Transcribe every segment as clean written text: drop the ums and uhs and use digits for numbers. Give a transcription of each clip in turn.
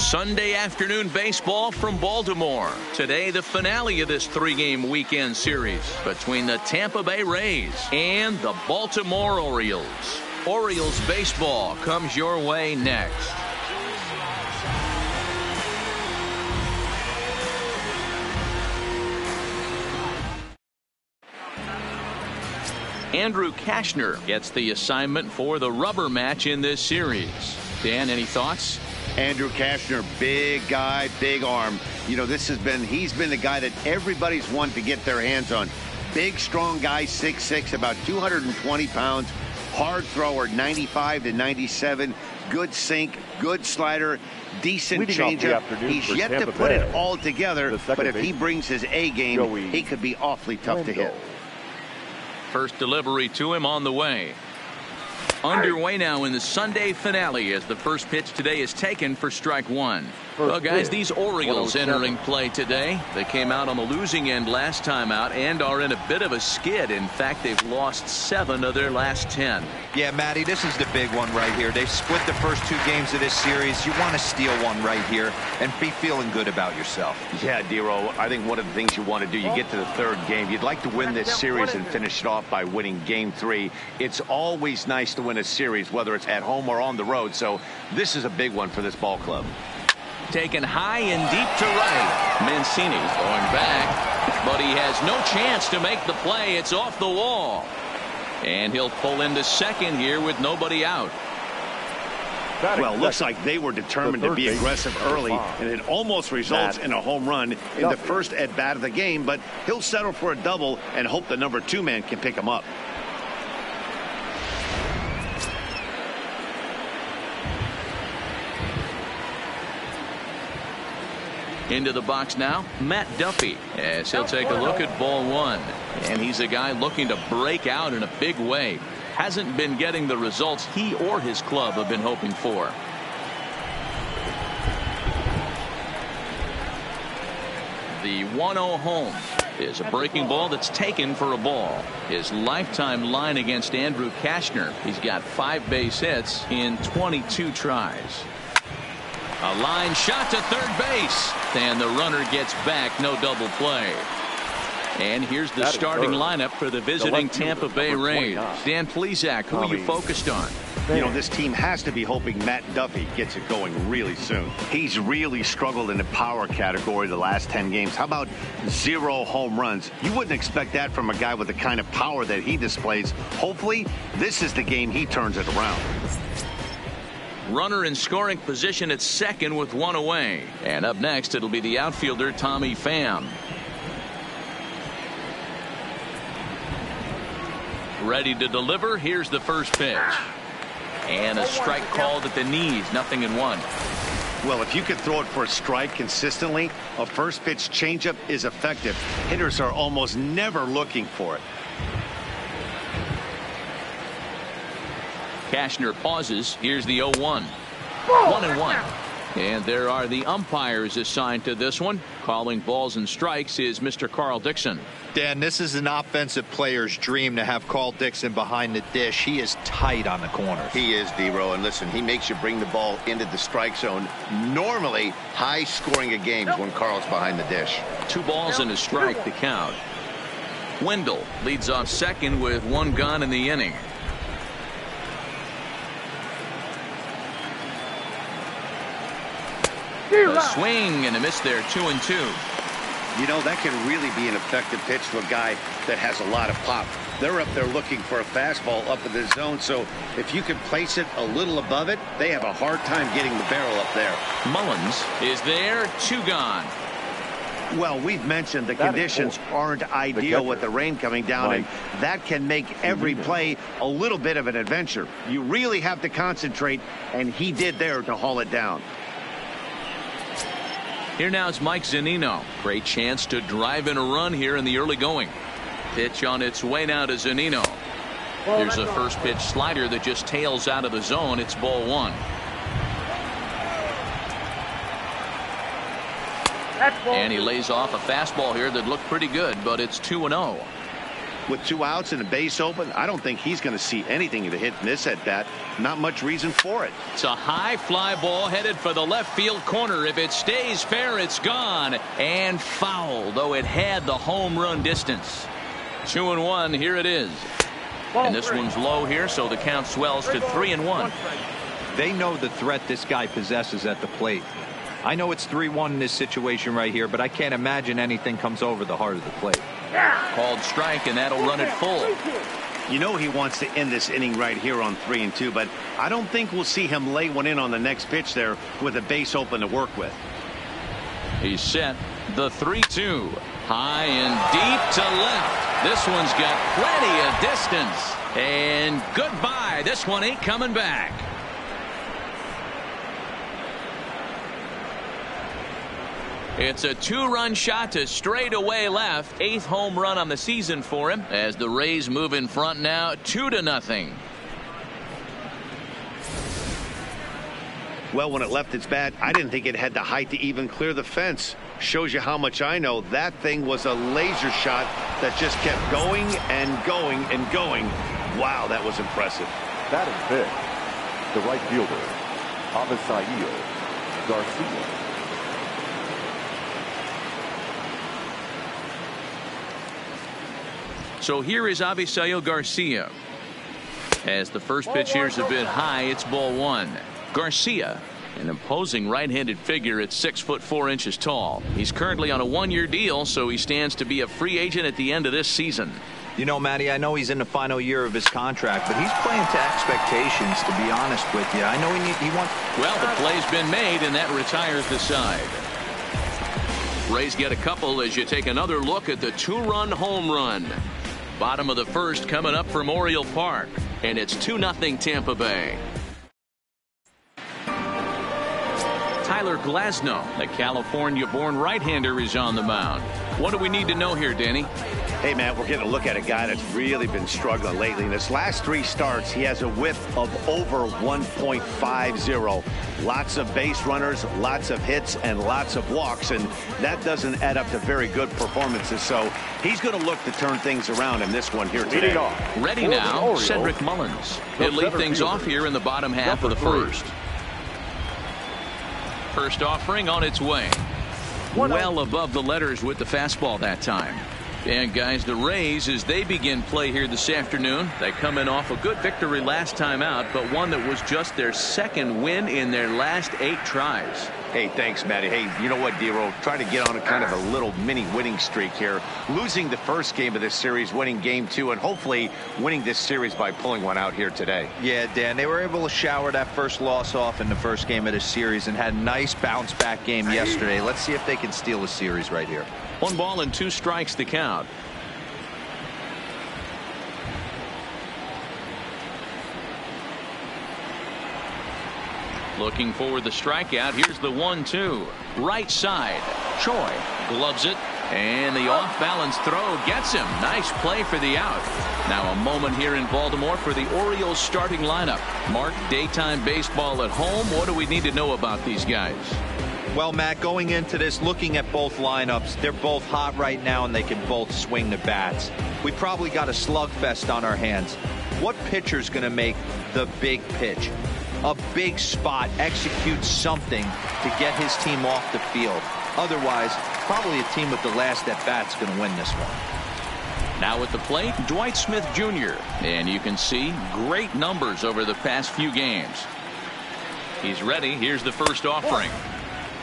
Sunday afternoon baseball from Baltimore. Today, the finale of this three-game weekend series between the Tampa Bay Rays and the Baltimore Orioles. Orioles baseball comes your way next. Andrew Cashner gets the assignment for the rubber match in this series. Dan, any thoughts? Andrew Cashner, big guy, big arm. You know, he's been the guy that everybody's wanted to get their hands on. Big, strong guy, 6'6", about 220 pounds. Hard thrower, 95 to 97. Good sink, good slider, decent changeup. He's yet to put it all together, but if he brings his A game, he could be awfully tough to hit. First delivery to him on the way. Underway now in the Sunday finale as the first pitch today is taken for strike one. Well, guys, these Orioles entering play today. They came out on the losing end last time out and are in a bit of a skid. In fact, they've lost 7 of their last 10. Yeah, Matty, this is the big one right here. They've split the first 2 games of this series. You want to steal one right here and be feeling good about yourself. Yeah, Dero, I think one of the things you want to do, you get to the 3rd game. You'd like to win this series and finish it off by winning game 3. It's always nice to win a series, whether it's at home or on the road. So this is a big one for this ball club. Taken high and deep to right. Mancini's going back, but he has no chance to make the play. It's off the wall. And he'll pull into second here with nobody out. Well, looks like they were determined to be aggressive early, and it almost results in a home run in the first at-bat of the game, but he'll settle for a double and hope the number 2 man can pick him up. Into the box now, Matt Duffy, as he'll take a look at ball 1. And he's a guy looking to break out in a big way. Hasn't been getting the results he or his club have been hoping for. The 1-0 home is a breaking ball that's taken for a ball. His lifetime line against Andrew Cashner. He's got 5 base hits in 22 tries. A line shot to third base, and the runner gets back. No double play. And here's the starting lineup for the visiting Tampa Bay Rays. Dan Plesac, who are you focused on? You know, this team has to be hoping Matt Duffy gets it going really soon. He's really struggled in the power category the last 10 games. How about 0 home runs? You wouldn't expect that from a guy with the kind of power that he displays. Hopefully, this is the game he turns it around. Runner in scoring position at second with 1 away. And up next, it'll be the outfielder, Tommy Pham. Ready to deliver. Here's the first pitch. And a strike called at the knees. 0-1. Well, if you can throw it for a strike consistently, a first pitch changeup is effective. Hitters are almost never looking for it. Cashner pauses. Here's the 0-1. 1-1. And there are the umpires assigned to this one. Calling balls and strikes is Mr. Carl Dixon. Dan, this is an offensive player's dream to have Carl Dixon behind the dish. He is tight on the corners. He is, D-Row. And listen, he makes you bring the ball into the strike zone. Normally, high scoring of games when Carl's behind the dish. 2 balls and a strike to count. Wendell leads off second with 1 gone in the inning. A swing and a miss there. 2-2. You know, that can really be an effective pitch to a guy that has a lot of pop. They're up there looking for a fastball up in the zone, so if you can place it a little above it, they have a hard time getting the barrel up there. Mullins is there. 2 gone. Well, we've mentioned the conditions aren't ideal with the rain coming down, and that can make every play a little bit of an adventure. You really have to concentrate, and he did there to haul it down. Here now is Mike Zunino. Great chance to drive in a run here in the early going. Pitch on its way now to Zunino. There's a first pitch slider that just tails out of the zone. It's ball 1. And he lays off a fastball here that looked pretty good, but it's 2-0. with 2 outs and a base open. I don't think he's going to see anything to hit in this at bat. Not much reason for it. It's a high fly ball headed for the left field corner. If it stays fair, it's gone and foul, though it had the home run distance. 2-1. Here it is. And this one's low here, so the count swells to 3-1. They know the threat this guy possesses at the plate. I know it's 3-1 in this situation right here, but I can't imagine anything comes over the heart of the plate. Called strike, and that'll run it full. You know he wants to end this inning right here on 3-2, but I don't think we'll see him lay one in on the next pitch there with a base open to work with. He's set. The 3-2. High and deep to left. This one's got plenty of distance. And goodbye. This one ain't coming back. It's a 2-run shot to straightaway left. 8th home run on the season for him as the Rays move in front now 2-0. Well, when it left its bat, I didn't think it had the height to even clear the fence. Shows you how much I know. That thing was a laser shot that just kept going and going and going. Wow, that was impressive. Batting fifth, the right fielder, Avisaíl Garcia. So here is Avisaíl Garcia. As the first pitch here is a bit high, it's ball 1. Garcia, an imposing right-handed figure at 6'4" tall. He's currently on a 1-year deal, so he stands to be a free agent at the end of this season. You know, Matty, I know he's in the final year of his contract, but he's playing to expectations, to be honest with you. I know he wants... Well, the play's been made, and that retires the side. Rays get a couple as you take another look at the 2-run home run. Bottom of the first coming up from Oriole Park, and it's 2-0 Tampa Bay. Tyler Glasnow, the California-born right-hander, is on the mound. What do we need to know here, Danny? Hey, Matt, we're getting a look at a guy that's really been struggling lately. In his last 3 starts, he has a whip of over 1.50. Lots of base runners, lots of hits, and lots of walks, and that doesn't add up to very good performances. So he's going to look to turn things around in this one here today. Ready now, Cedric Mullins. He'll lead things off here in the bottom half of the first. First offering on its way. Well above the letters with the fastball that time. And guys, the Rays, as they begin play here this afternoon, they come in off a good victory last time out, but one that was just their 2nd win in their last 8 tries. Hey, thanks, Matty. Hey, you know what, D-Roll? Try to get on a kind of a little mini winning streak here. Losing the first game of this series, winning game 2, and hopefully winning this series by pulling one out here today. Yeah, Dan, they were able to shower that first loss off in the first game of this series and had a nice bounce-back game yesterday. Let's see if they can steal a series right here. 1 ball and 2 strikes the count. Looking for the strikeout. Here's the 1-2. Right side. Choi gloves it. And the off-balance throw gets him. Nice play for the out. Now a moment here in Baltimore for the Orioles starting lineup. Mark, daytime baseball at home. What do we need to know about these guys? Well, Matt, going into this, looking at both lineups, they're both hot right now, and they can both swing the bats. We probably got a slugfest on our hands. What pitcher's going to make the big pitch? A big spot, execute something to get his team off the field. Otherwise, probably a team with the last at-bat's going to win this one. Now at the plate, Dwight Smith Jr. And you can see great numbers over the past few games. He's ready. Here's the first offering.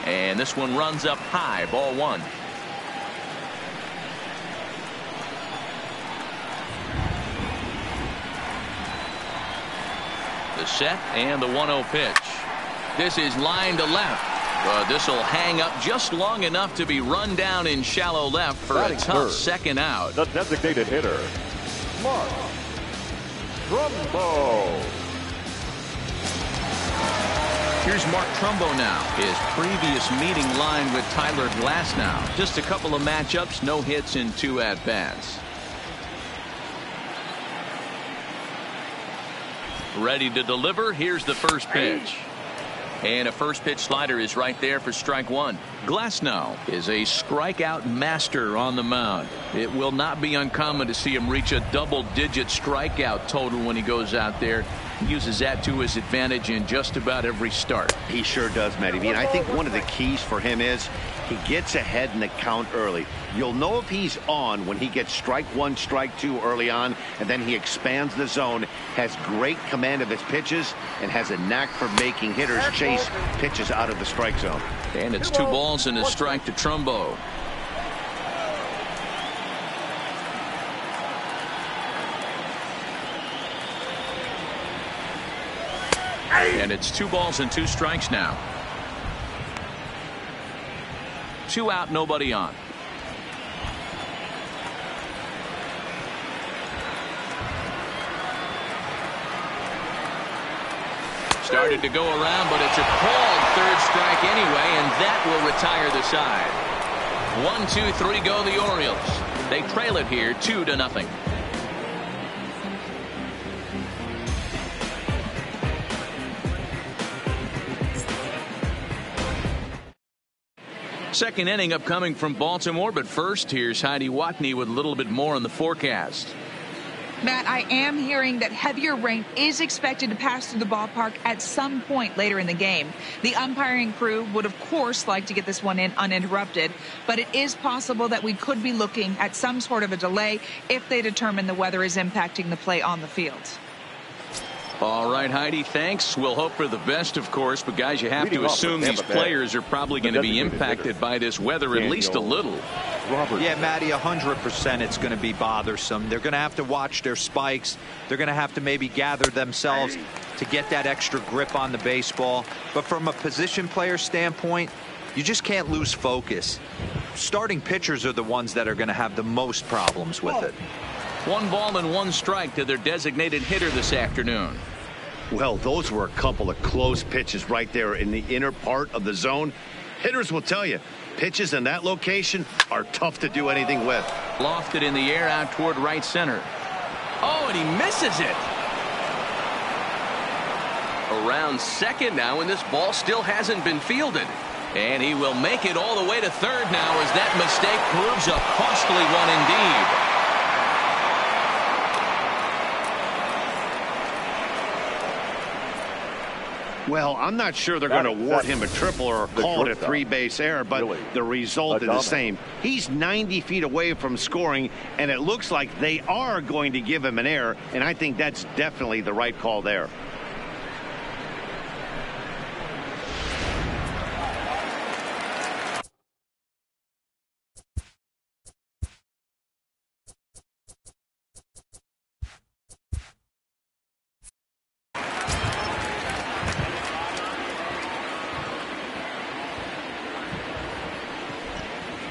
And this one runs up high, ball 1. The set and the 1-0 pitch. This is line to left. But this will hang up just long enough to be run down in shallow left for a tough second out. The designated hitter, Mark Trumbo. Here's Mark Trumbo now. His previous meeting line with Tyler Glasnow. Just a couple of matchups, no hits in 2 at-bats. Ready to deliver. Here's the first pitch. And a first pitch slider is right there for strike one. Glasnow is a strikeout master on the mound. It will not be uncommon to see him reach a double-digit strikeout total when he goes out there. He uses that to his advantage in just about every start. He sure does, Matty V. And I think one of the keys for him is he gets ahead in the count early. You'll know if he's on when he gets strike one, strike two early on, and then he expands the zone, has great command of his pitches, and has a knack for making hitters chase pitches out of the strike zone. And it's 2 balls and a strike to Trumbo. And it's 2 balls and 2 strikes now. 2 out, nobody on. Started to go around, but it's a called third strike anyway, and that will retire the side. 1-2-3 go the Orioles. They trail it here 2-0. Second inning upcoming from Baltimore, but first here's Heidi Watney with a little bit more on the forecast. Matt, I am hearing that heavier rain is expected to pass through the ballpark at some point later in the game. The umpiring crew would, of course, like to get this one in uninterrupted, but it is possible that we could be looking at some sort of a delay if they determine the weather is impacting the play on the field. All right, Heidi, thanks. We'll hope for the best, of course, but guys, you have to assume these players are probably going to be impacted by this weather at least a little. Yeah, Matty, 100% it's going to be bothersome. They're going to have to watch their spikes. They're going to have to maybe gather themselves to get that extra grip on the baseball. But from a position player standpoint, you just can't lose focus. Starting pitchers are the ones that are going to have the most problems with it. 1 ball and 1 strike to their designated hitter this afternoon. Well, those were a couple of close pitches right there in the inner part of the zone. Hitters will tell you, pitches in that location are tough to do anything with. Lofted in the air out toward right center. Oh, and he misses it. Around second now, and this ball still hasn't been fielded. And he will make it all the way to third now as that mistake proves a costly one indeed. Well, I'm not sure they're going to award him a triple or call it a 3-base error, but the result is the same. He's 90 feet away from scoring, and it looks like they are going to give him an error, and I think that's definitely the right call there.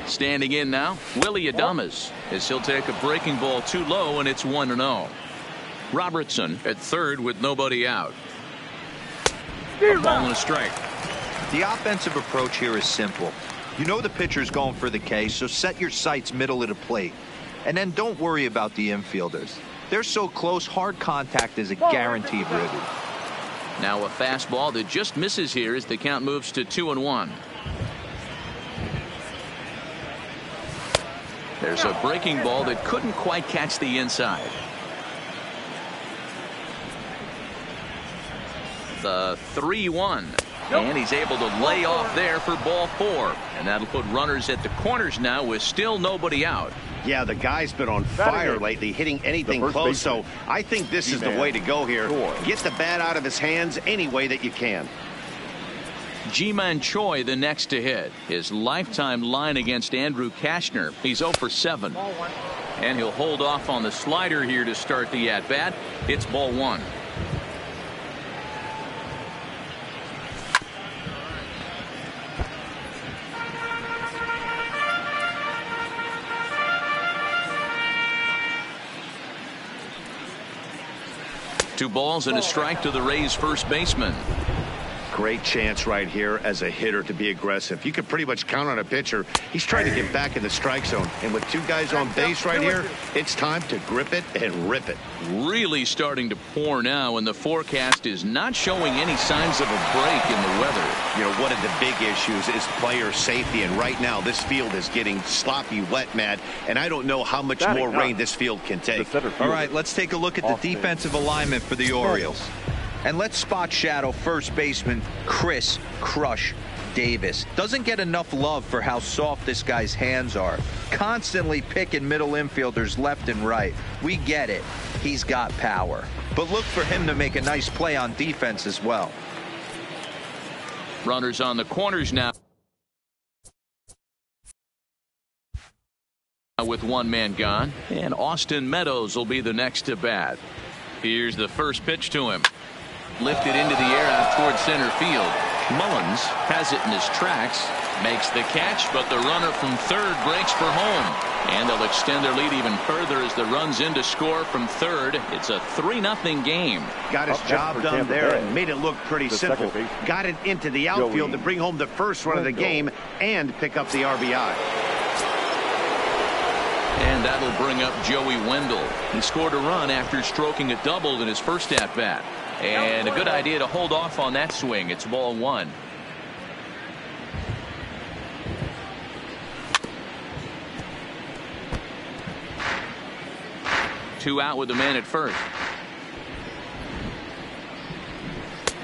Standing in now, Willie Adames, as he'll take a breaking ball too low, and it's 1-0. Robertson at third with nobody out. A ball and a strike. The offensive approach here is simple. You know the pitcher's going for the K, so set your sights middle of the plate. And then don't worry about the infielders. They're so close, hard contact is a guaranteed ribby. Now a fastball that just misses here as the count moves to 2-1. There's a breaking ball that couldn't quite catch the inside. The 3-1. And he's able to lay off there for ball 4. And that'll put runners at the corners now with still nobody out. Yeah, the guy's been on fire lately, hitting anything close, so I think this is the way to go here. Get the bat out of his hands any way that you can. Ji-Man Choi the next to hit. His lifetime line against Andrew Kashner. He's 0 for 7. And he'll hold off on the slider here to start the at-bat. It's ball 1. Two balls and a strike to the Rays first baseman. Great chance right here as a hitter to be aggressive. You can pretty much count on a pitcher. He's trying to get back in the strike zone. And with two guys on base right here, it's time to grip it and rip it. Really starting to pour now, and the forecast is not showing any signs of a break in the weather. You know, one of the big issues is player safety. And right now, this field is getting sloppy wet, Matt. And I don't know how much more rain this field can take. All right, let's take a look at the defensive alignment for the Orioles. And let's spot shadow first baseman Chris Crush Davis. Doesn't get enough love for how soft this guy's hands are. Constantly picking middle infielders left and right. We get it. He's got power. But look for him to make a nice play on defense as well. Runners on the corners now. With one man gone, and Austin Meadows will be the next to bat. Here's the first pitch to him. Lifted into the air out towards center field. Mullins has it in his tracks, makes the catch, but the runner from third breaks for home. And they'll extend their lead even further as the run's in to score from third. It's a 3-0 game. Got his job done there and made it look pretty simple. Got it into the outfield to bring home the first run of the game and pick up the RBI. And that'll bring up Joey Wendell. He scored a run after stroking a double in his first at-bat. And a good idea to hold off on that swing. It's ball one. Two out with the man at first.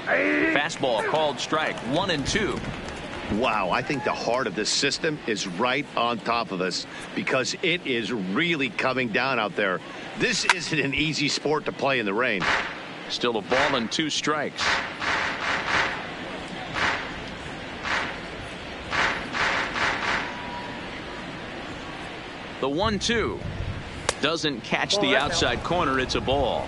Fastball called strike. 1-2. Wow, I think the heart of this system is right on top of us because it is really coming down out there. This isn't an easy sport to play in the rain. Still a ball and 2 strikes. The 1-2 doesn't catch the outside corner. It's a ball.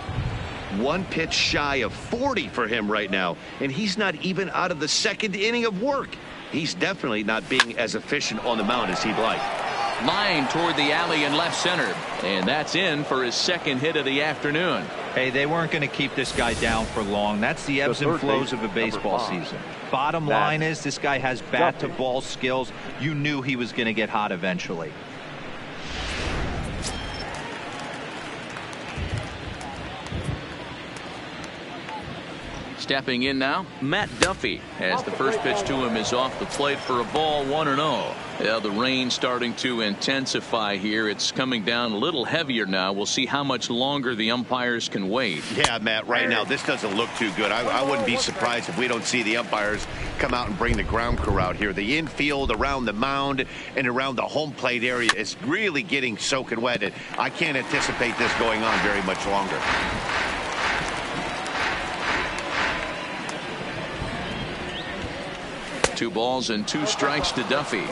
One pitch shy of 40 for him right now, and he's not even out of the second inning of work. He's definitely not being as efficient on the mound as he'd like. Line toward the alley in left center, and that's in for his second hit of the afternoon. Hey, they weren't going to keep this guy down for long. That's the ebbs and flows of a baseball season. Bottom line is this guy has bat to ball skills. You knew he was going to get hot eventually. Stepping in now, Matt Duffy, as the first pitch to him is off the plate for a ball. 1-0. Yeah, the rain starting to intensify here. It's coming down a little heavier now. We'll see how much longer the umpires can wait. Yeah, Matt, right now this doesn't look too good. I wouldn't be surprised if we don't see the umpires come out and bring the ground crew out here. The infield around the mound and around the home plate area is really getting soaking wet. And I can't anticipate this going on very much longer. Two balls and 2 strikes to Duffy.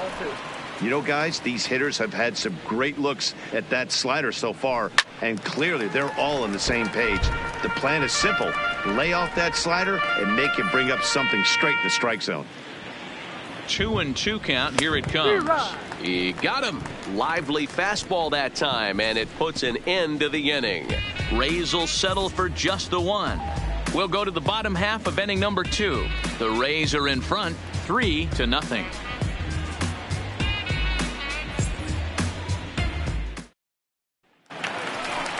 You know, guys, these hitters have had some great looks at that slider so far, and clearly they're all on the same page. The plan is simple. Lay off that slider and make it bring up something straight in the strike zone. 2-2 count. Here it comes. He got him. Lively fastball that time, and it puts an end to the inning. Rays will settle for just the one. We'll go to the bottom half of inning number 2. The Rays are in front, 3-0.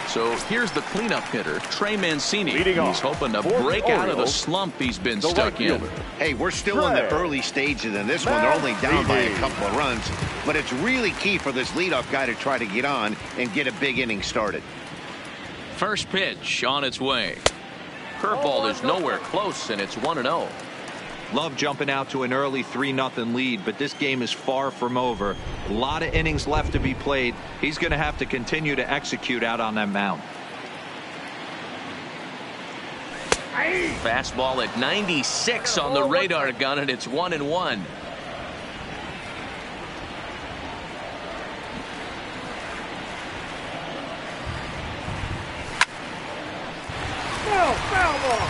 So here's the cleanup hitter, Trey Mancini. He's hoping to break out of the slump he's been stuck in. Hey, we're still in the early stages in this one. They're only down by a couple of runs, but it's really key for this leadoff guy to try to get on and get a big inning started. First pitch on its way. Curveball is nowhere close, and it's 1-0. Love jumping out to an early 3-0 lead, but this game is far from over. A lot of innings left to be played. He's going to have to continue to execute out on that mound. Fastball at 96 on the radar gun, and it's 1-1. Foul ball.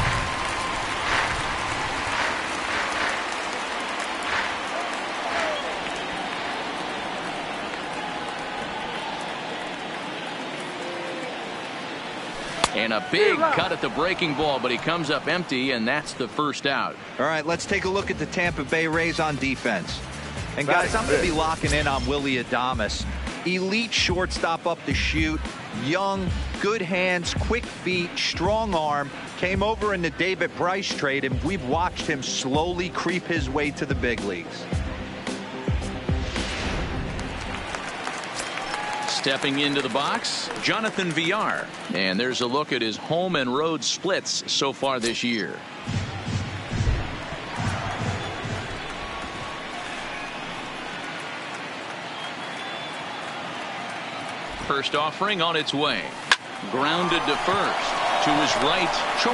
And a big cut at the breaking ball, but he comes up empty, and that's the first out. All right, let's take a look at the Tampa Bay Rays on defense. And guys, I'm going to be locking in on Willy Adames. Elite shortstop up the chute, young, good hands, quick feet, strong arm. Came over in the David Bryce trade, and we've watched him slowly creep his way to the big leagues. Stepping into the box, Jonathan Villar. And there's a look at his home and road splits so far this year. First offering on its way. Grounded to first. To his right, Choi.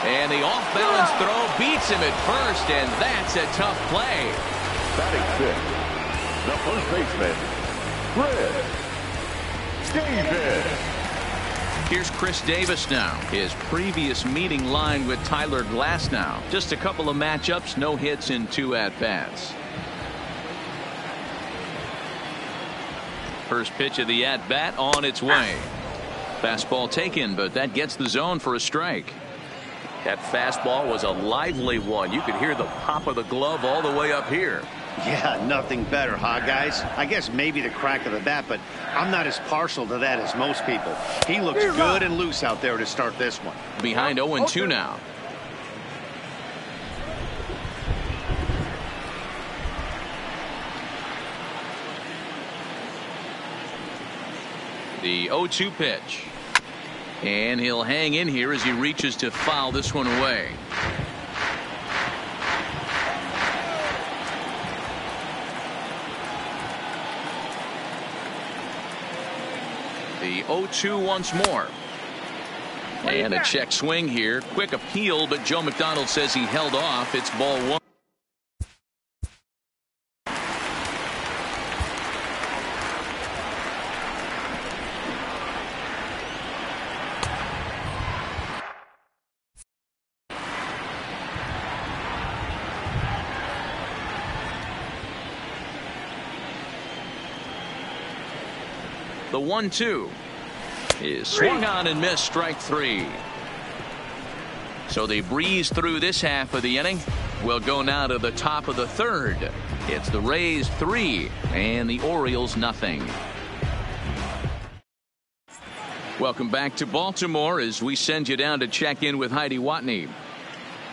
And the off-balance throw beats him at first, and that's a tough play. Batting fifth, the first baseman, Chris Davis. Here's Chris Davis now. His previous meeting line with Tyler Glasnow. Just a couple of matchups, no hits in 2 at-bats. First pitch of the at-bat on its way. Fastball taken, but that gets the zone for a strike. That fastball was a lively one. You could hear the pop of the glove all the way up here. Yeah, nothing better, huh, guys? I guess maybe the crack of the bat, but I'm not as partial to that as most people. He looks good and loose out there to start this one. Behind 0-2 now. The 0-2 pitch. And he'll hang in here as he reaches to foul this one away. The 0-2 once more. And a check swing here. Quick appeal, but Joe McDonald says he held off. It's ball 1. The 1-2 is swung on and missed, strike 3. So they breeze through this half of the inning. We'll go now to the top of the third. It's the Rays 3 and the Orioles nothing. Welcome back to Baltimore as we send you down to check in with Heidi Watney.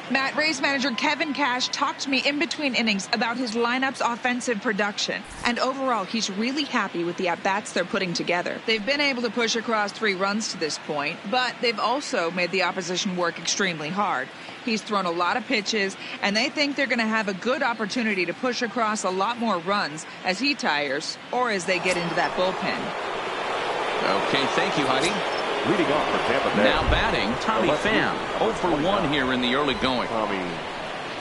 Matt, Rays manager Kevin Cash talked to me in between innings about his lineup's offensive production. And overall, he's really happy with the at-bats they're putting together. They've been able to push across 3 runs to this point, but they've also made the opposition work extremely hard. He's thrown a lot of pitches, and they think they're going to have a good opportunity to push across a lot more runs as he tires or as they get into that bullpen. Okay, thank you, Heidi. Leading off for Tampa Bay. Now batting, Tommy Pham. 0 for 1 here in the early going.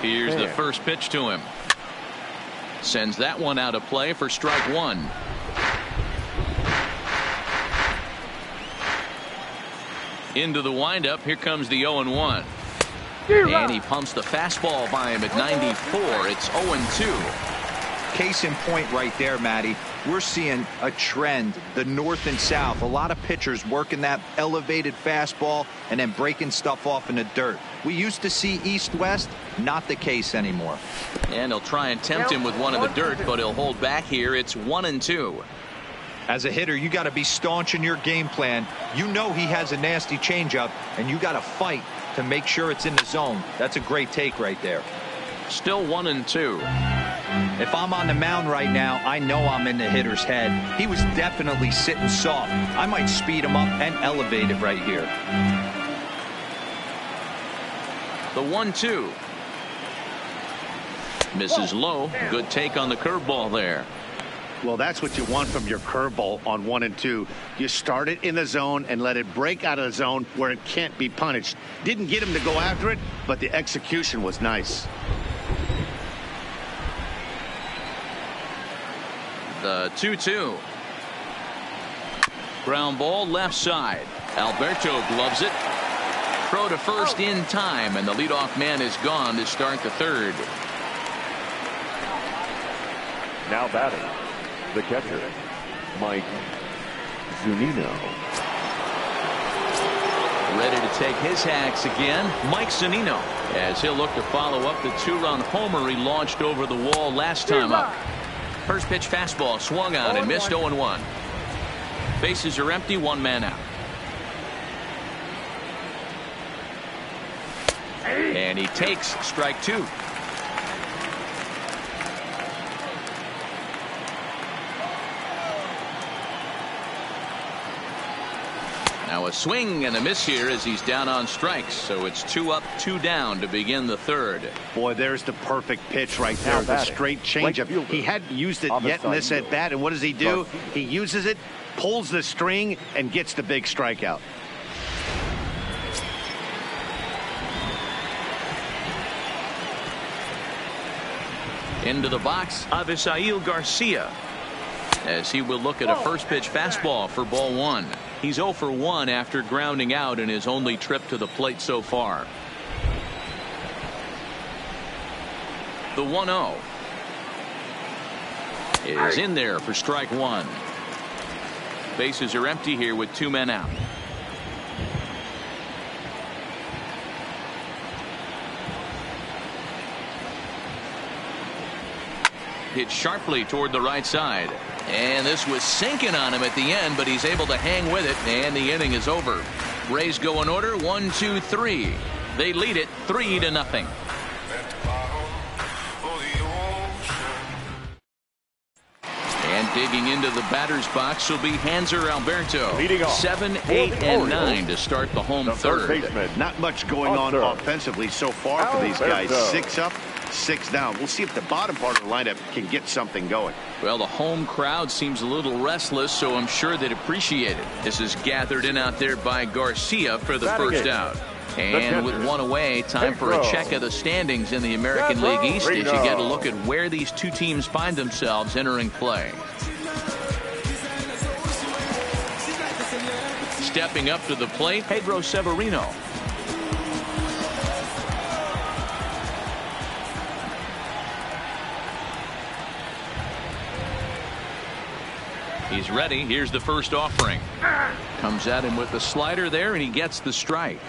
Here's the first pitch to him. Sends that one out of play for strike 1. Into the windup. Here comes the 0-1. And he pumps the fastball by him at 94. It's 0-2. Case in point right there, Matty. We're seeing a trend, the north and south. A lot of pitchers working that elevated fastball and then breaking stuff off in the dirt. We used to see east-west, not the case anymore. And he'll try and tempt him with one in the dirt, but he'll hold back here. It's 1-2. As a hitter, you got to be staunch in your game plan. You know he has a nasty changeup, and you got to fight to make sure it's in the zone. That's a great take right there. Still 1-2. If I'm on the mound right now, I know I'm in the hitter's head. He was definitely sitting soft. I might speed him up and elevate it right here. The 1-2. Misses low. Good take on the curveball there. Well, that's what you want from your curveball on 1 and 2. You start it in the zone and let it break out of the zone where it can't be punished. Didn't get him to go after it, but the execution was nice. The 2-2. Ground ball left side. Alberto gloves it. Throw to first in time, and the leadoff man is gone to start the third. Now batting, the catcher, Mike Zunino. Ready to take his hacks again, Mike Zunino, as he'll look to follow up the 2-run homer he launched over the wall last time up. First pitch fastball swung on and missed 0-1. Bases are empty, 1 man out. And he takes strike 2. Now a swing and a miss here as he's down on strikes. So it's 2 up, 2 down to begin the third. Boy, there's the perfect pitch right there. The straight changeup. He hadn't used it yet in this at bat. And what does he do? He uses it, pulls the string, and gets the big strikeout. Into the box, Avisail Garcia, as he will look at a first pitch fastball for ball 1. He's 0 for 1 after grounding out in his only trip to the plate so far. The 1-0 is in there for strike 1. Bases are empty here with 2 men out. Hit sharply toward the right side. And this was sinking on him at the end, but he's able to hang with it, and the inning is over. Rays go in order, 1, 2, 3. They lead it 3-0. And digging into the batter's box will be Hanser Alberto. 7, 8, and 9 to start the home third. Not much going on offensively so far for these guys. 6 up, 6 down. We'll see if the bottom part of the lineup can get something going. Well, the home crowd seems a little restless, so I'm sure they'd appreciate it. This is gathered in out there by Garcia for the first out. And with 1 away, time for a check of the standings in the American League East as you get a look at where these two teams find themselves entering play. Stepping up to the plate, Pedro Severino. He's ready. Here's the first offering. Comes at him with the slider there, and he gets the strike.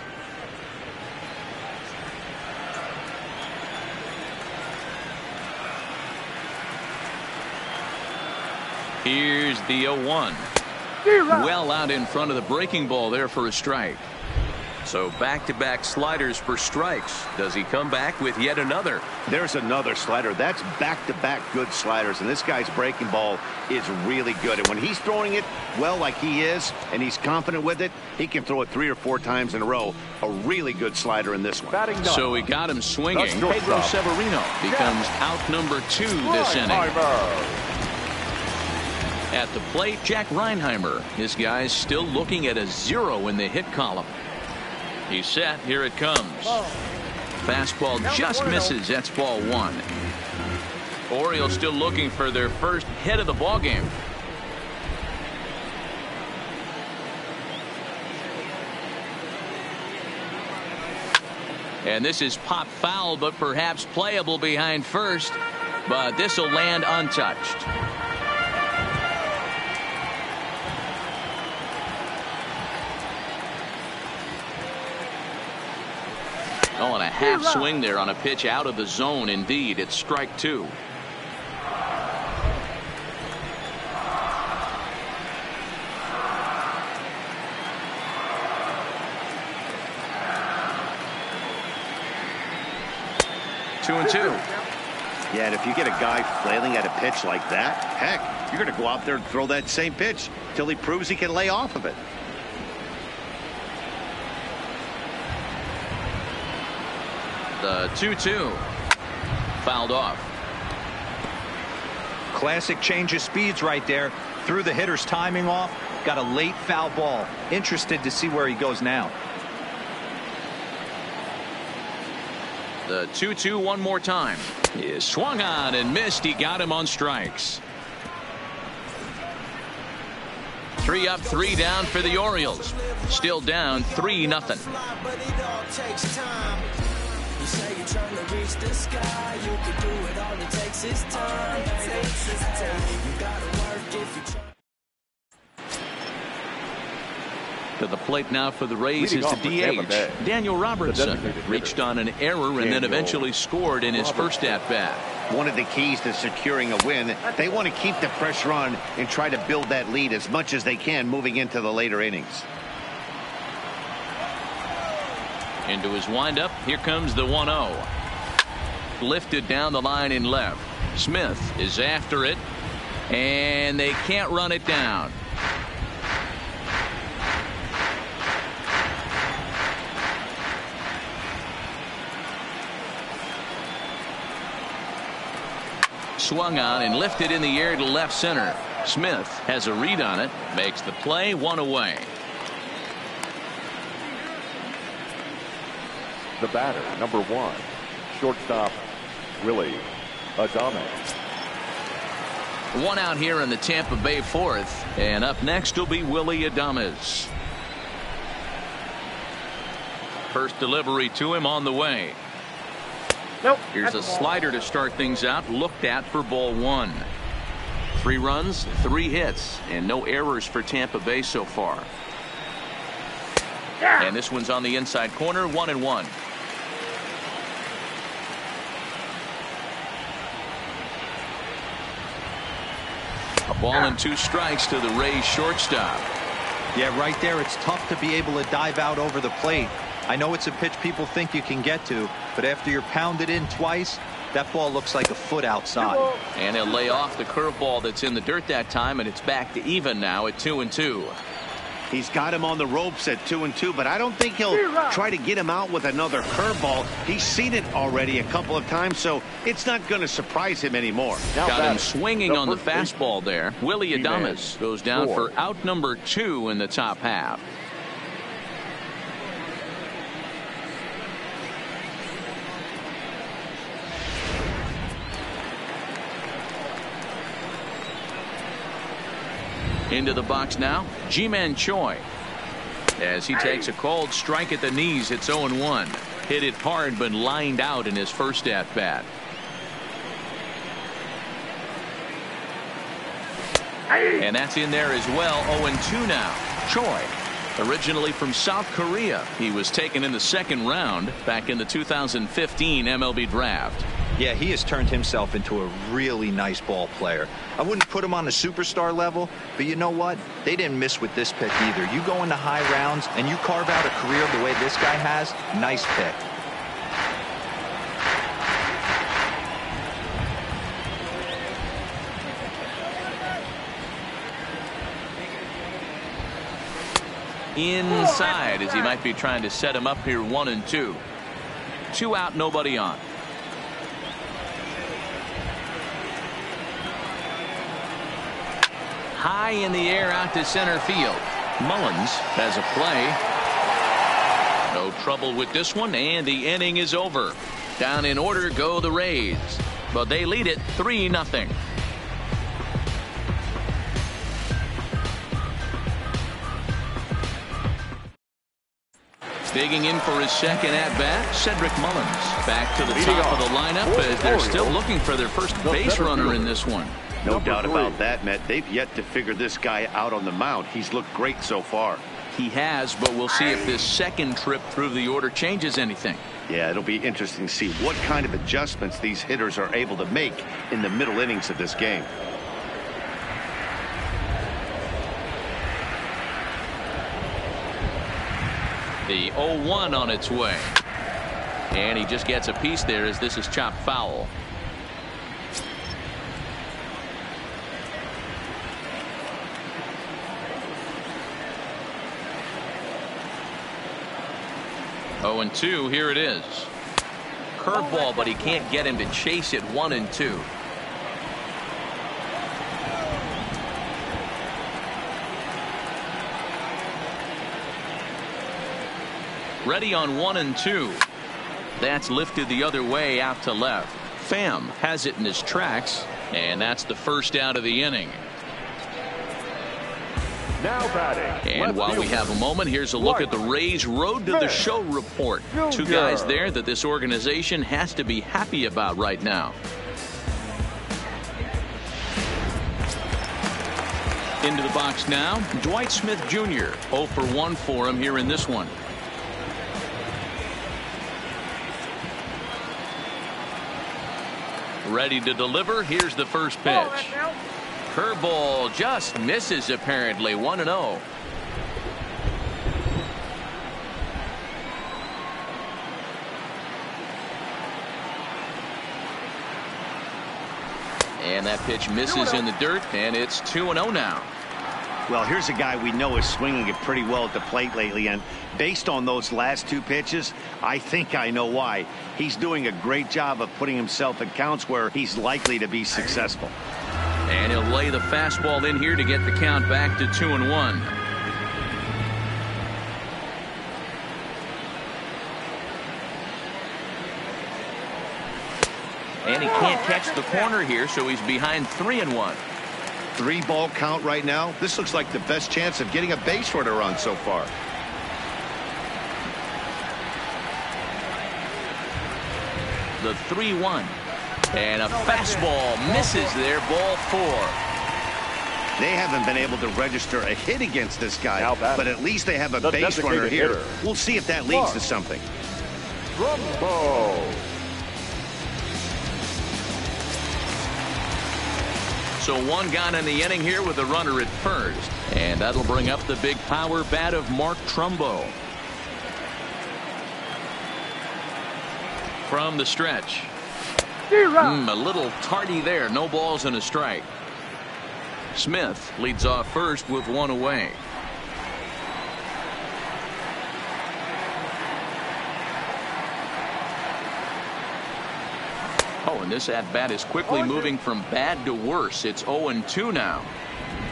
Here's the 0-1. Well out in front of the breaking ball there for a strike. So back-to-back sliders for strikes. Does he come back with yet another? There's another slider. That's back-to-back good sliders, and this guy's breaking ball is really good. And when he's throwing it well like he is, and he's confident with it, he can throw it 3 or 4 times in a row. A really good slider in this one. So he got him swinging. Pedro Severino becomes out number 2 this inning. At the plate, Jack Reinheimer. His guy's still looking at a 0 in the hit column. He's set. Here it comes. Fastball just misses. That's ball 1. Orioles still looking for their first hit of the ball game. And this is pop foul, but perhaps playable behind first. But this will land untouched. Oh, and a half swing there on a pitch out of the zone. Indeed, it's strike 2. Two and 2. Yeah, and if you get a guy flailing at a pitch like that, heck, you're going to go out there and throw that same pitch till he proves he can lay off of it. The 2-2 fouled off. Classic change of speeds right there. Threw the hitter's timing off. Got a late foul ball. Interested to see where he goes now. The 2-2 one more time. He swung on and missed. He got him on strikes. 3 up, 3 down for the Orioles. Still down 3-0. You say you're trying to reach the sky, you can do it, all it takes is time. You gotta work if you try. To the plate now for the Rays is the DH. Daniel Robertson reached on an error and then eventually scored in his first at-bat. One of the keys to securing a win, they want to keep the pressure on and try to build that lead as much as they can moving into the later innings. Into his windup, here comes the 1-0. Lifted down the line in left. Smith is after it, and they can't run it down. Swung on and lifted in the air to left center. Smith has a read on it, makes the play, one away. The batter, number 1, shortstop Willie Adames. One out here in the Tampa Bay fourth, and up next will be Willie Adames. First delivery to him on the way. Nope. Here's a slider to start things out, looked at for ball 1. 3 runs, 3 hits, and no errors for Tampa Bay so far. And this one's on the inside corner, 1-1. A ball and 2 strikes to the Rays shortstop. Yeah, right there, it's tough to be able to dive out over the plate. I know it's a pitch people think you can get to, but after you're pounded in twice, that ball looks like a foot outside. And he'll lay off the curveball that's in the dirt that time, and it's back to even now at 2-2. He's got him on the ropes at 2-2, but I don't think he'll try to get him out with another curveball. He's seen it already a couple of times, so it's not going to surprise him anymore. Got him swinging on the fastball there. Willie Adames goes down for out number 2 in the top half. Into the box now, Ji-Man Choi. As he takes a cold strike at the knees, it's 0-1. Hit it hard, but lined out in his first at-bat. And that's in there as well, 0-2 now. Choi, originally from South Korea. He was taken in the 2nd round back in the 2015 MLB draft. Yeah, he has turned himself into a really nice ball player. I wouldn't put him on the superstar level, but you know what? They didn't miss with this pick either. You go into high rounds and you carve out a career the way this guy has, nice pick. Inside, as he might be trying to set him up here, 1-2. 2 out, nobody on. High in the air out to center field. Mullins has a play. No trouble with this one, and the inning is over. Down in order go the Rays, but they lead it 3-0. Digging in for his second at-bat, Cedric Mullins. Back to the top of the lineup as they're still looking for their first base runner in this one. No doubt about that, Matt. They've yet to figure this guy out on the mound. He's looked great so far. He has, but we'll see if this second trip through the order changes anything. Yeah, it'll be interesting to see what kind of adjustments these hitters are able to make in the middle innings of this game. The 0-1 on its way. And he just gets a piece there as this is chopped foul. Oh, and 2, here it is. Curveball, but he can't get him to chase it. 1-2. Ready on 1-2. That's lifted the other way out to left. Pham has it in his tracks, and that's the first out of the inning. Now batting. And while we have a moment, here's a look at the Rays Road to the Show report. 2 guys there that this organization has to be happy about right now. Into the box now, Dwight Smith Jr. 0 for 1 for him here in this one. Ready to deliver. Here's the first pitch. Curveball just misses apparently. 1-0. And that pitch misses in the dirt, and it's 2-0 now. Well, here's a guy we know is swinging it pretty well at the plate lately, and based on those last 2 pitches, I think I know why. He's doing a great job of putting himself in counts where he's likely to be successful. And he'll lay the fastball in here to get the count back to 2-1. And he can't catch the corner here, so he's behind 3-1. 3-ball count right now. This looks like the best chance of getting a base runner on so far. The 3-1. And a fastball misses there. Ball 4. They haven't been able to register a hit against this guy, but at least they have a base runner here. Hitter. We'll see if that leads to something. Rumble. So 1 gone in the inning here with a runner at first. And that'll bring up the big power bat of Mark Trumbo. From the stretch. A little tardy there. No balls and a strike. Smith leads off first with 1 away. Oh, and this at-bat is quickly moving from bad to worse. It's 0-2 now.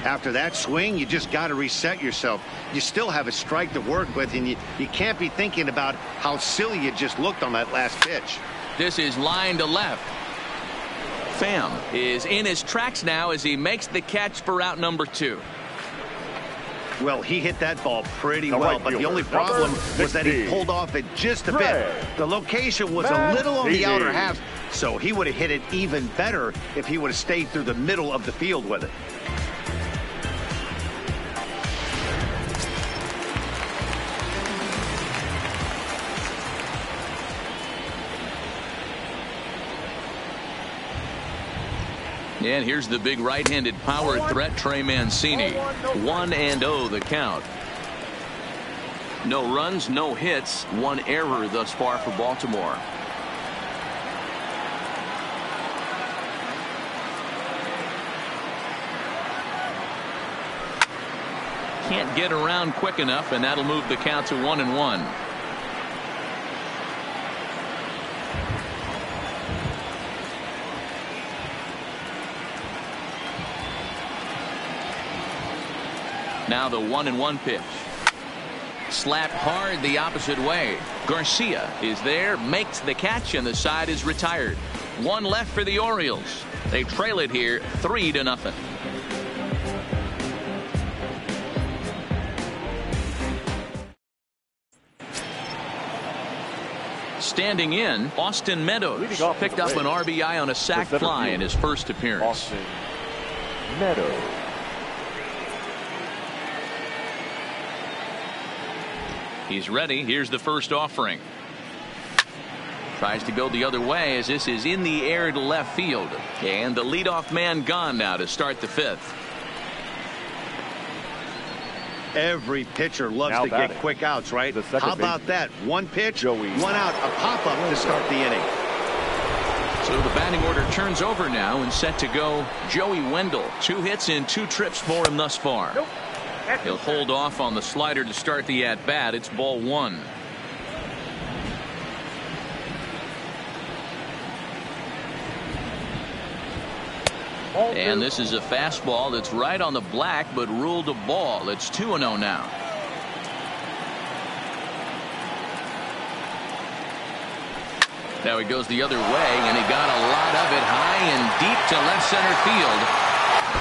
After that swing, you just got to reset yourself. You still have a strike to work with, and you can't be thinking about how silly you just looked on that last pitch. This is line to left. Pham is in his tracks now as he makes the catch for out number 2. Well, he hit that ball pretty well, but the only problem was that he pulled off it just a bit. The location was a little on the outer half, so he would have hit it even better if he would have stayed through the middle of the field with it. And here's the big right-handed power threat, Trey Mancini. 1-0 the count. No runs, no hits, 1 error thus far for Baltimore. Can't get around quick enough, and that'll move the count to 1-1. Now the 1-1 pitch. Slapped hard the opposite way. Garcia is there, makes the catch, and the side is retired. 1 left for the Orioles. They trail it here 3-0. Standing in, Austin Meadows picked up an RBI on a sac fly in his first appearance. Austin Meadows. He's ready. Here's the first offering. Tries to go the other way as this is in the air to left field. And the leadoff man gone now to start the 5th. Every pitcher loves to get quick outs, right? How about that? 1 pitch, 1 out, a pop-up to start the inning. So the batting order turns over now and set to go Joey Wendell. 2 hits in 2 trips for him thus far. He'll hold off on the slider to start the at-bat. It's ball 1. And this is a fastball that's right on the black, but ruled a ball. It's 2-0 now. Now he goes the other way, and he got a lot of it high and deep to left center field.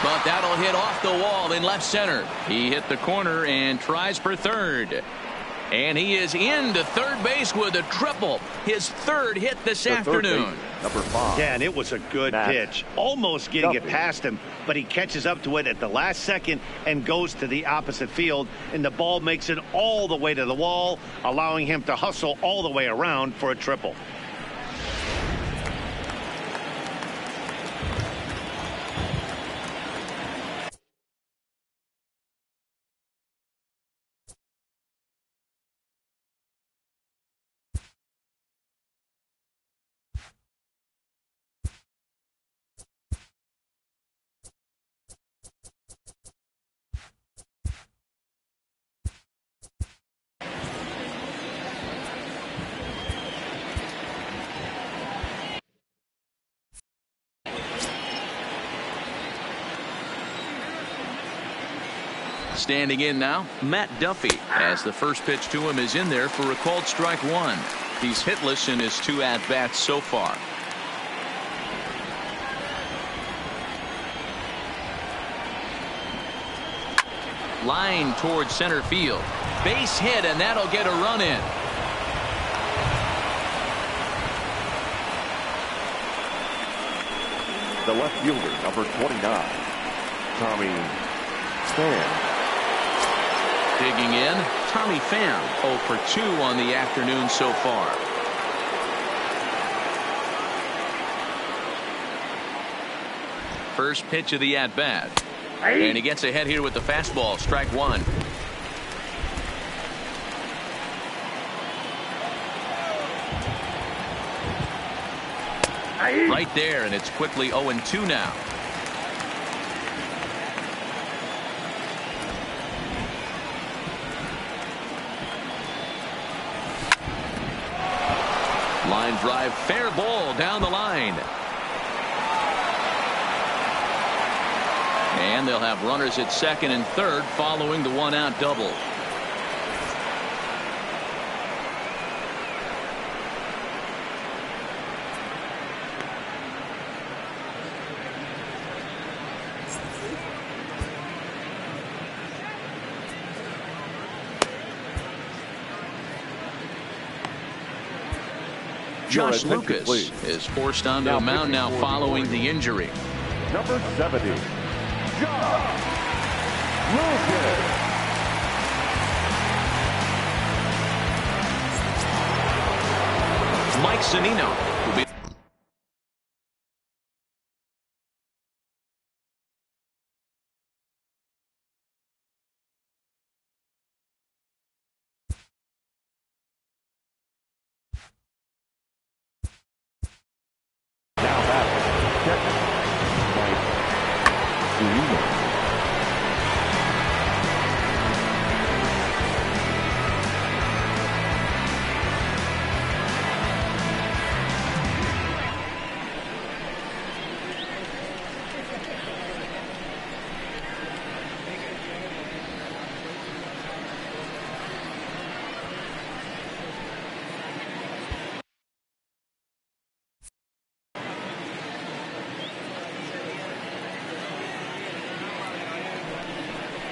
But that'll hit off the wall in left center. He hit the corner and tries for third. And he is into third base with a triple. His third hit this afternoon. Number 5. Yeah, and it was a good pitch. Almost getting it past him, but he catches up to it at the last second and goes to the opposite field. And the ball makes it all the way to the wall, allowing him to hustle all the way around for a triple. Standing in now, Matt Duffy, as the first pitch to him is in there for a called strike 1. He's hitless in his 2 at-bats so far. Line towards center field. Base hit, and that'll get a run in. The left fielder, number 29, Tommy Pham. Digging in, Tommy Pham, 0 for 2 on the afternoon so far. First pitch of the at-bat. And he gets ahead here with the fastball, strike 1. Right there, and it's quickly 0-2 now. Line drive, fair ball down the line. And they'll have runners at second and third following the 1-out double. Josh Lucas is forced onto a mound now following the injury. Number 70, Josh Lucas. Mike Zunino will be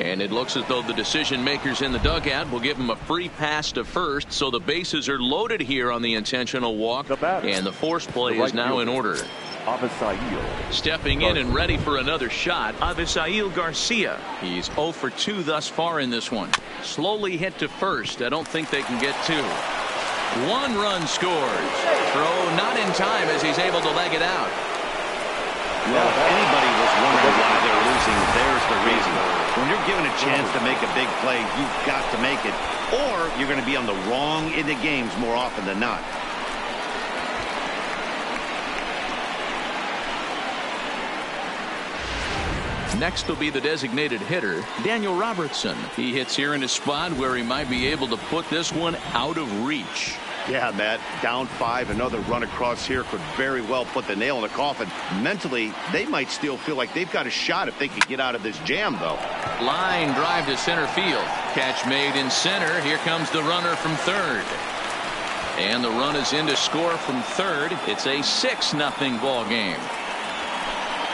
And it looks as though the decision makers in the dugout will give him a free pass to first, so the bases are loaded here on the intentional walk, and the force play is now in order. Stepping in and ready for another shot, Avisail Garcia. He's 0 for 2 thus far in this one. Slowly hit to first. I don't think they can get 2. 1 run scores. Throw not in time as he's able to leg it out. Well, if anybody was wondering why they're losing, there's the reason. When you're given a chance to make a big play, you've got to make it, or you're going to be on the wrong end of games more often than not. Next will be the designated hitter, Daniel Robertson. He hits here in a spot where he might be able to put this one out of reach. Yeah, Matt, down 5, another run across here could very well put the nail in the coffin. Mentally, they might still feel like they've got a shot if they could get out of this jam, though. Line drive to center field. Catch made in center. Here comes the runner from third. And the run is in to score from third. It's a 6-0 ball game.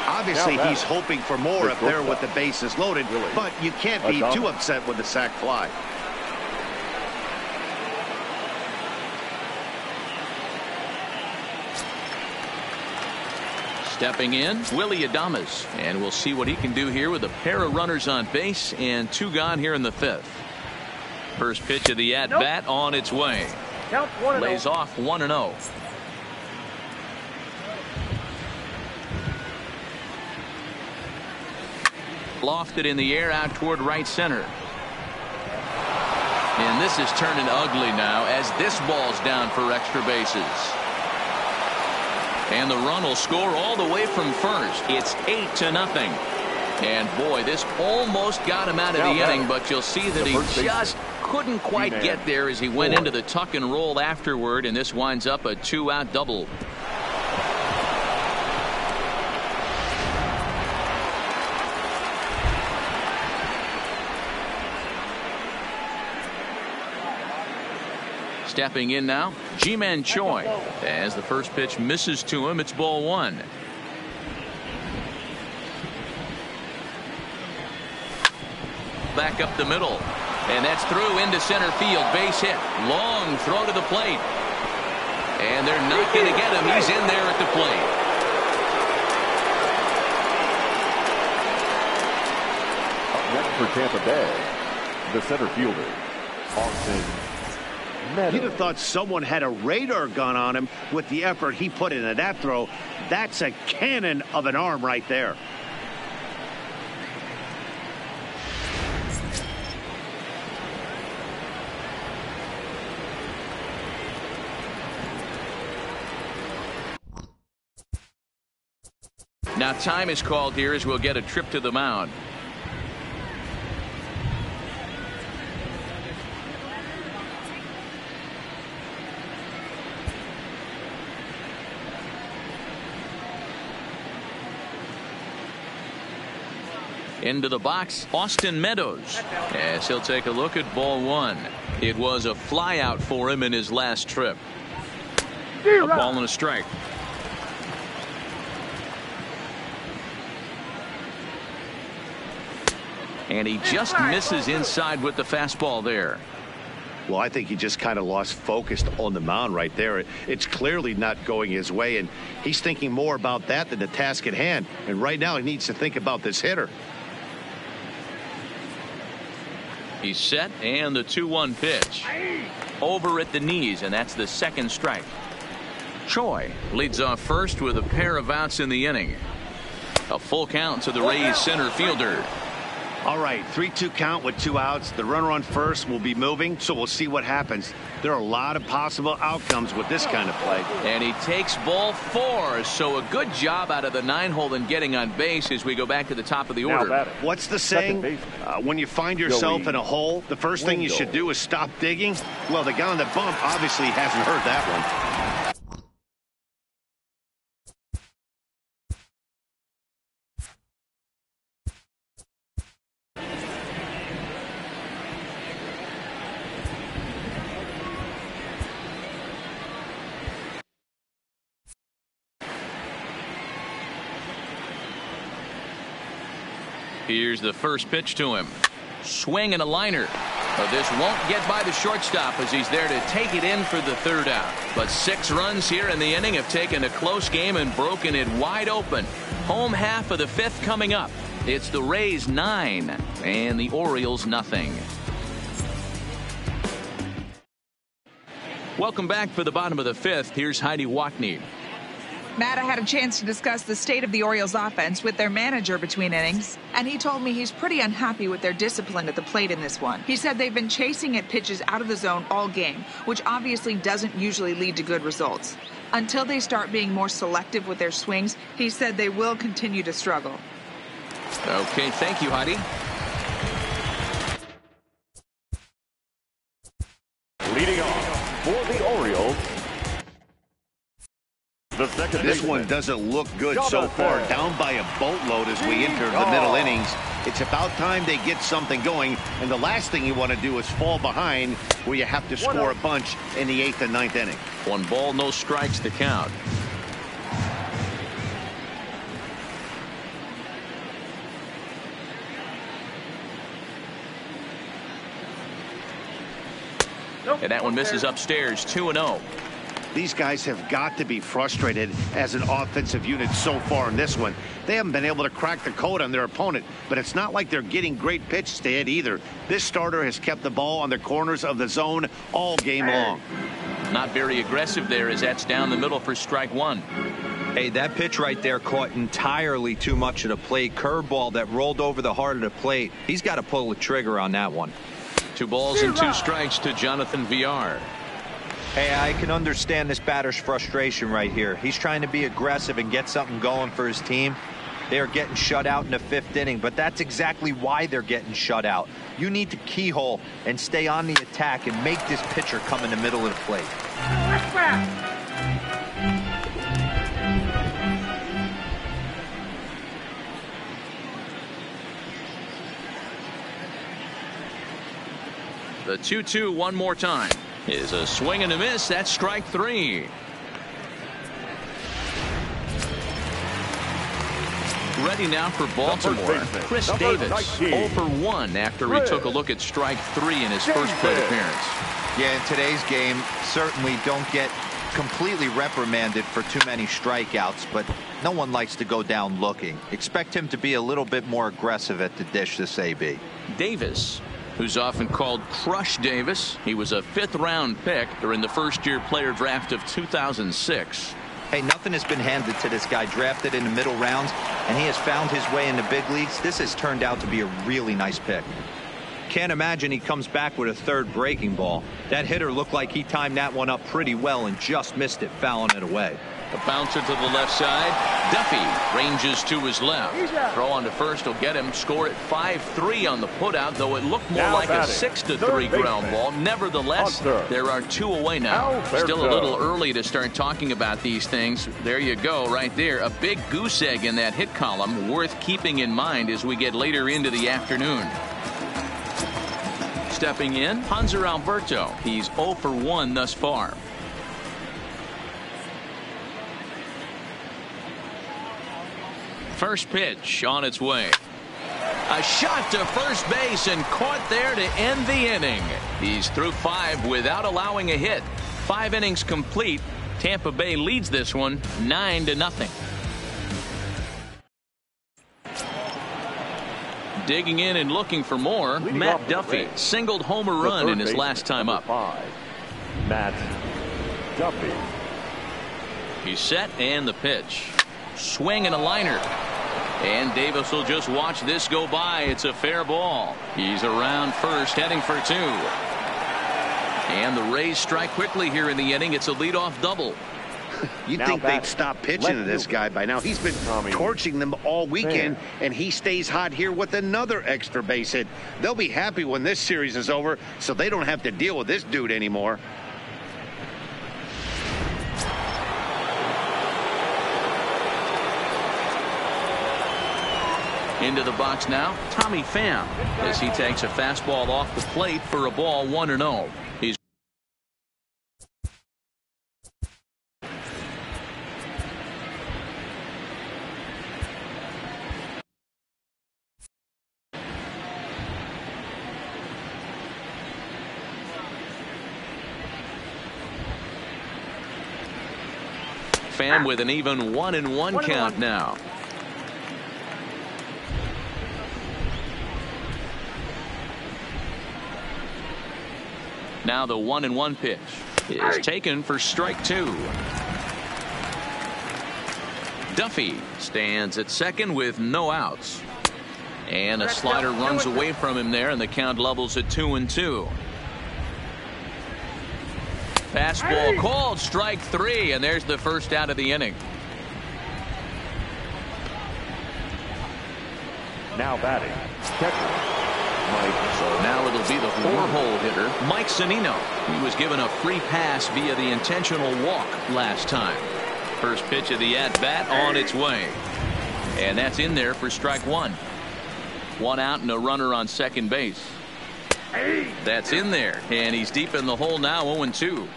Obviously, he's hoping for more up there with the bases loaded, but you can't be too upset with the sac fly. Stepping in, Willie Adames, and we'll see what he can do here with a pair of runners on base and 2 gone here in the 5th. First pitch of the at-bat on its way. Count 1-0. Lays off 1-0. Lofted in the air out toward right center. And this is turning ugly now as this ball's down for extra bases. And the run will score all the way from first. It's 8-0. And boy, this almost got him out of the inning, but you'll see that he just couldn't quite get there as he went into the tuck and roll afterward, and this winds up a 2-out double. Stepping in now, Ji-Man Choi. As the first pitch misses to him, it's ball 1. Back up the middle, and that's through into center field. Base hit. Long throw to the plate, and they're not going to get him. He's in there at the plate. Up next for Tampa Bay, the center fielder, Austin. You'd have thought someone had a radar gun on him with the effort he put into that throw. That's a cannon of an arm right there. Now time is called here as we'll get a trip to the mound. Into the box, Austin Meadows, as he'll take a look at ball 1. It was a fly out for him in his last trip. A ball and a strike. And he just misses inside with the fastball there. Well, I think he just kind of lost focus on the mound right there. It's clearly not going his way, and he's thinking more about that than the task at hand. And right now he needs to think about this hitter. He's set, and the 2-1 pitch. Over at the knees, and that's the second strike. Choi leads off first with a pair of outs in the inning. A full count to the Rays center fielder. All right, 3-2 count with 2 outs. The runner on first will be moving, so we'll see what happens. There are a lot of possible outcomes with this kind of play. And he takes ball 4, so a good job out of the 9-hole in getting on base as we go back to the top of the order. What's the saying? When you find yourself in a hole, the first thing you should do is stop digging. Well, the guy on the bump obviously hasn't heard that one. Here's the first pitch to him. Swing and a liner. But this won't get by the shortstop as he's there to take it in for the 3rd out. But 6 runs here in the inning have taken a close game and broken it wide open. Home half of the 5th coming up. It's the Rays 9 and the Orioles nothing. Welcome back for the bottom of the 5th. Here's Heidi Watney. Matt, I had a chance to discuss the state of the Orioles offense with their manager between innings, and he told me he's pretty unhappy with their discipline at the plate in this one. He said they've been chasing at pitches out of the zone all game, which obviously doesn't usually lead to good results. Until they start being more selective with their swings, he said they will continue to struggle. Okay, thank you, Heidi. Leading off for the Orioles, This one doesn't look good so far. Down by a boatload as we enter the middle innings. It's about time they get something going, and the last thing you want to do is fall behind where you have to score a bunch in the 8th and 9th inning. 1 ball, no strikes to count. And that one misses upstairs, 2-0. These guys have got to be frustrated as an offensive unit so far in this one. They haven't been able to crack the code on their opponent, but it's not like they're getting great pitches to hit either. This starter has kept the ball on the corners of the zone all game long. Not very aggressive there as that's down the middle for strike one. Hey, that pitch right there caught entirely too much of the plate. Curveball that rolled over the heart of the plate. He's got to pull the trigger on that one. 2 balls and 2 strikes to Jonathan Villar. Hey, I can understand this batter's frustration right here. He's trying to be aggressive and get something going for his team. They are getting shut out in the 5th inning, but that's exactly why they're getting shut out. You need to keyhole and stay on the attack and make this pitcher come in the middle of the plate. The 2-2 one more time is a swing and a miss. That's strike 3. Ready now for Baltimore. Chris Davis 0 for 1 after he took a look at strike 3 in his first plate appearance. Yeah, in today's game, certainly don't get completely reprimanded for too many strikeouts, but no one likes to go down looking. Expect him to be a little bit more aggressive at the dish this AB. Davis, who's often called Crush Davis. He was a 5th-round pick during the first-year player draft of 2006. Hey, nothing has been handed to this guy. Drafted in the middle rounds, and he has found his way in the big leagues. This has turned out to be a really nice pick. Can't imagine he comes back with a 3rd breaking ball. That hitter looked like he timed that one up pretty well and just missed it, fouling it away. The bouncer to the left side. Duffy ranges to his left. Throw on to first will get him. Score at 5-3 on the putout, though it looked more like a 6-3 ground ball. Nevertheless, there are 2 away now. Still a little early to start talking about these things. There you go, right there. A big goose egg in that hit column, worth keeping in mind as we get later into the afternoon. Stepping in, Hanser Alberto. He's 0 for 1 thus far. First pitch on its way. A shot to first base and caught there to end the inning. He's through 5 without allowing a hit. 5 innings complete. Tampa Bay leads this one 9-0. Digging in and looking for more, Matt Duffy singled home a run in his last time up. 5, Matt Duffy. He's set and the pitch. Swing and a liner. And Davis will just watch this go by. It's a fair ball. He's around first, heading for 2. And the Rays strike quickly here in the inning. It's a leadoff double. You'd think they'd stop pitching to this guy by now. He's been torching them all weekend, and he stays hot here with another extra base hit. They'll be happy when this series is over, so they don't have to deal with this dude anymore. Into the box now, Tommy Pham, as he takes a fastball off the plate for a ball 1-0. He's Pham with an even 1-1 count now. Now the 1-1 pitch is taken for strike 2. Duffy stands at second with no outs. And a slider runs away from him there, and the count levels at 2-2. Fastball called, strike 3, and there's the first out of the inning. Now batting, catcher. So now it'll be the 4-hole hitter, Mike Zunino. He was given a free pass via the intentional walk last time. First pitch of the at-bat on its way. And that's in there for strike 1. 1 out and a runner on second base. That's in there, and he's deep in the hole now, 0-2.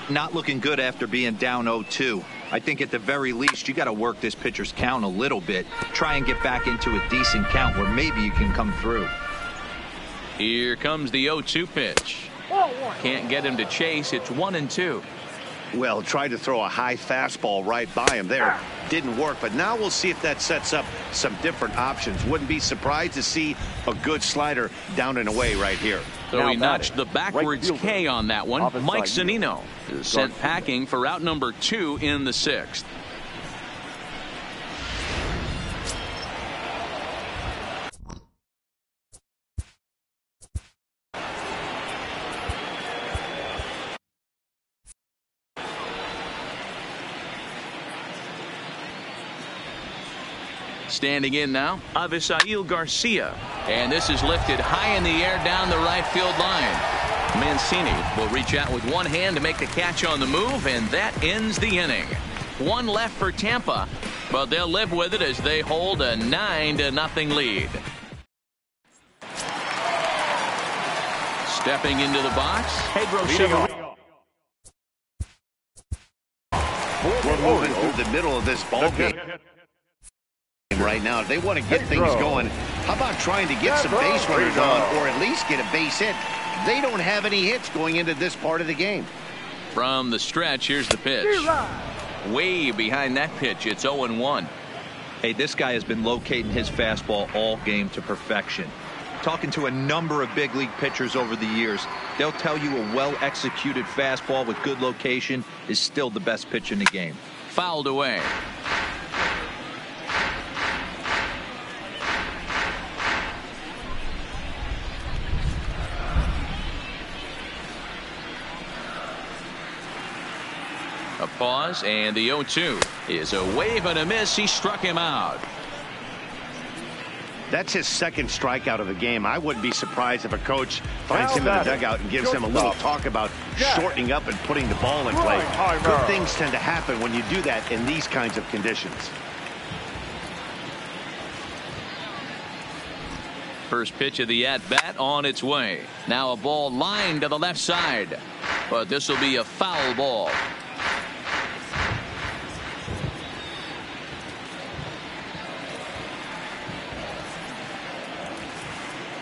Not looking good after being down 0-2. I think at the very least you got to work this pitcher's count a little bit. Try and get back into a decent count where maybe you can come through. Here comes the 0-2 pitch. Can't get him to chase. It's 1-2. Well, tried to throw a high fastball right by him there. Didn't work, but now we'll see if that sets up some different options. Wouldn't be surprised to see a good slider down and away right here. So he notched the backwards K on that one. Mike Zunino is sent packing for out number 2 in the 6th. Standing in now, Avisail Garcia. And this is lifted high in the air down the right field line. Mancini will reach out with one hand to make the catch on the move, and that ends the inning. One left for Tampa, but they'll live with it as they hold a 9-0 lead. Stepping into the box, Pedro Severino. We're moving through the middle of this ball game right now. If they want to get things going, how about trying to get some base runners on, or at least get a base hit? They don't have any hits going into this part of the game. From the stretch, here's the pitch. Way behind that pitch, it's 0-1. Hey, this guy has been locating his fastball all game to perfection. Talking to a number of big league pitchers over the years, they'll tell you a well-executed fastball with good location is still the best pitch in the game. Fouled away. A pause, and the 0-2 is a wave and a miss. He struck him out. That's his second strikeout of the game. I wouldn't be surprised if a coach finds him in the dugout and gives him a little talk about shortening up and putting the ball in play. Good things tend to happen when you do that in these kinds of conditions. First pitch of the at-bat on its way. Now a ball lined to the left side, but this will be a foul ball.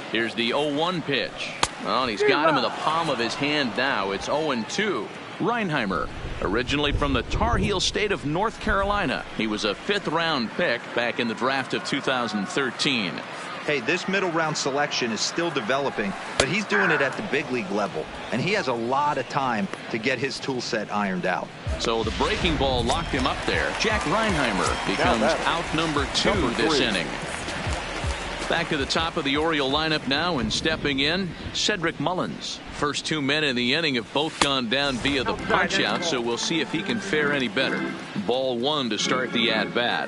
Here's the 0-1 pitch. Well, he's got him in the palm of his hand now. It's 0-2. Reinheimer, originally from the Tar Heel state of North Carolina. He was a 5th-round pick back in the draft of 2013. Hey, this middle round selection is still developing, but he's doing it at the big league level, and he has a lot of time to get his tool set ironed out. So the breaking ball locked him up there. Jack Reinheimer becomes out number 2 this inning. Back to the top of the Oriole lineup now, and stepping in, Cedric Mullins. First 2 men in the inning have both gone down via the punch out, so we'll see if he can fare any better. Ball 1 to start the at bat.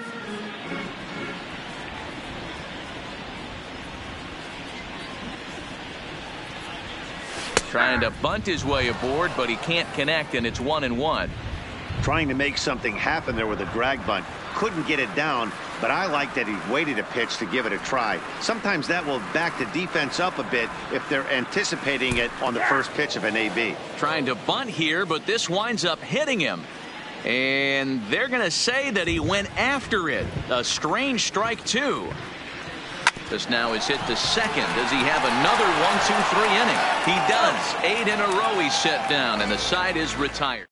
Trying to bunt his way aboard, but he can't connect, and it's 1-1. Trying to make something happen there with a drag bunt. Couldn't get it down, but I like that he waited a pitch to give it a try. Sometimes that will back the defense up a bit if they're anticipating it on the first pitch of an AB. Trying to bunt here, but this winds up hitting him. And they're going to say that he went after it. A strange strike, too. This now is hit to second. Does he have another 1-2-3 inning? He does. 8 in a row he's set down, and the side is retired.